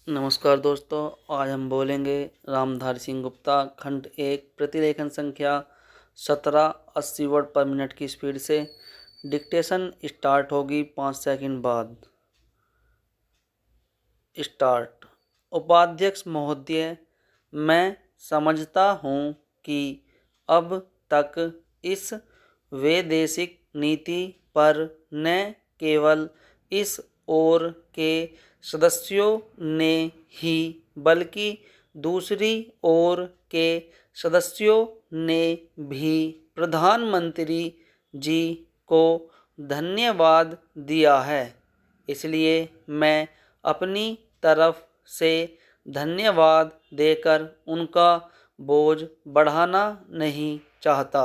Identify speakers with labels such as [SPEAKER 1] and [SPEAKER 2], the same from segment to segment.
[SPEAKER 1] नमस्कार दोस्तों, आज हम बोलेंगे रामधारी सिंह गुप्ता खंड 1 प्रतिलेखन संख्या 17 80 वर्ड पर मिनट की स्पीड से। डिक्टेशन स्टार्ट होगी 5 सेकंड बाद। स्टार्ट। उपाध्यक्ष महोदय, मैं समझता हूँ कि अब तक इस वैदेशिक नीति पर न केवल इस ओर के सदस्यों ने ही बल्कि दूसरी ओर के सदस्यों ने भी प्रधानमंत्री जी को धन्यवाद दिया है। इसलिए मैं अपनी तरफ से धन्यवाद देकर उनका बोझ बढ़ाना नहीं चाहता।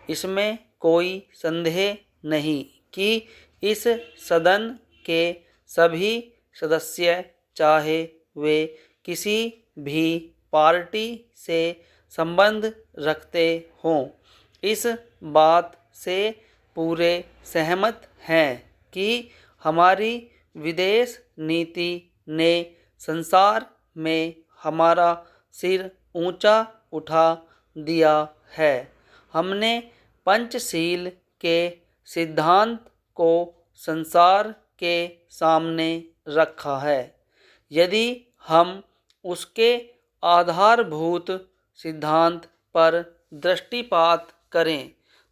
[SPEAKER 1] इसमें कोई संदेह नहीं कि इस सदन के सभी सदस्य, चाहे वे किसी भी पार्टी से संबंध रखते हों, इस बात से पूरे सहमत हैं कि हमारी विदेश नीति ने संसार में हमारा सिर ऊंचा उठा दिया है। हमने पंचशील के सिद्धांत को संसार के सामने रखा है। यदि हम उसके आधारभूत सिद्धांत पर दृष्टिपात करें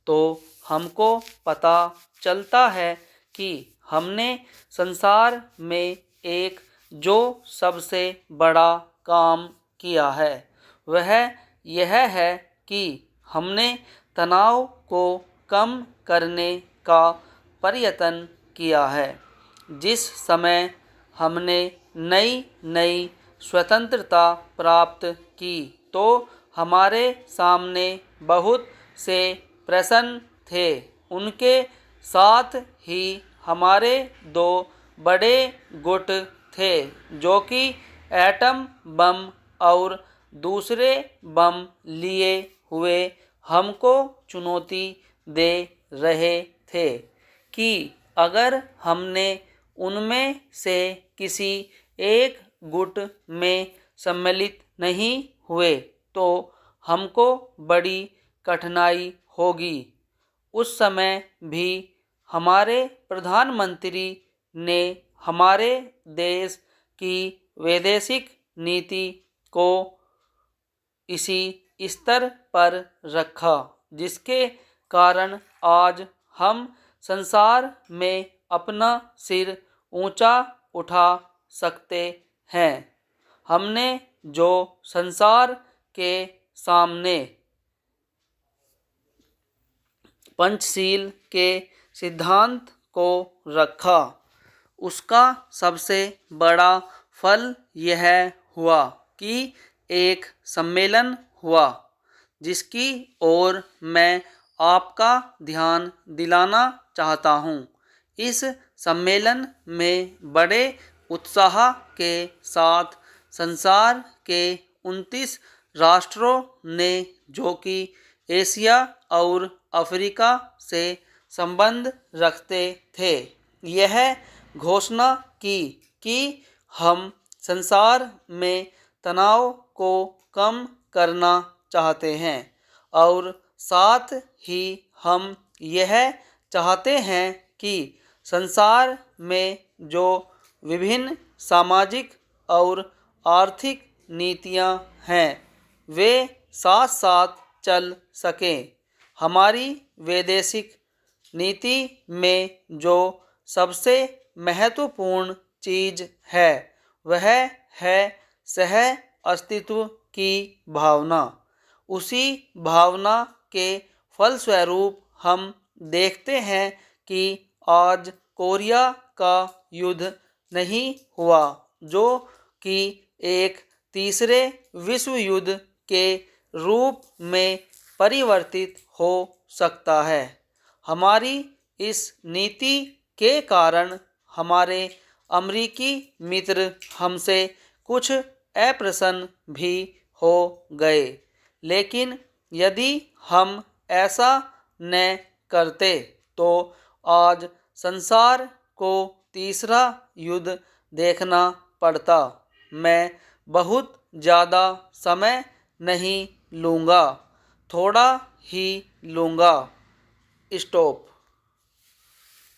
[SPEAKER 1] तो हमको पता चलता है कि हमने संसार में एक जो सबसे बड़ा काम किया है वह यह है कि हमने तनाव को कम करने का प्रयत्न किया है। जिस समय हमने नई नई स्वतंत्रता प्राप्त की तो हमारे सामने बहुत से प्रश्न थे। उनके साथ ही हमारे दो बड़े गुट थे जो कि एटम बम और दूसरे बम लिए हुए हमको चुनौती दे रहे थे कि अगर हमने उनमें से किसी एक गुट में सम्मिलित नहीं हुए तो हमको बड़ी कठिनाई होगी। उस समय भी हमारे प्रधानमंत्री ने हमारे देश की वैदेशिक नीति को इसी स्तर पर रखा जिसके कारण आज हम संसार में अपना सिर ऊंचा उठा सकते हैं। हमने जो संसार के सामने पंचशील के सिद्धांत को रखा उसका सबसे बड़ा फल यह हुआ कि एक सम्मेलन हुआ जिसकी ओर मैं आपका ध्यान दिलाना चाहता हूँ। इस सम्मेलन में बड़े उत्साह के साथ संसार के 29 राष्ट्रों ने जो कि एशिया और अफ्रीका से संबंध रखते थे यह घोषणा की कि हम संसार में तनाव को कम करना चाहते हैं और साथ ही हम यह चाहते हैं कि संसार में जो विभिन्न सामाजिक और आर्थिक नीतियां हैं वे साथ साथ चल सकें। हमारी वैदेशिक नीति में जो सबसे महत्वपूर्ण चीज़ है वह है सह अस्तित्व की भावना। उसी भावना के फलस्वरूप हम देखते हैं कि आज कोरिया का युद्ध नहीं हुआ जो कि एक तीसरे विश्व युद्ध के रूप में परिवर्तित हो सकता है। हमारी इस नीति के कारण हमारे अमेरिकी मित्र हमसे कुछ अप्रसन्न भी हो गए, लेकिन यदि हम ऐसा न करते तो आज संसार को तीसरा युद्ध देखना पड़ता मैं बहुत ज़्यादा समय नहीं लूँगा, थोड़ा ही लूँगा। स्टॉप।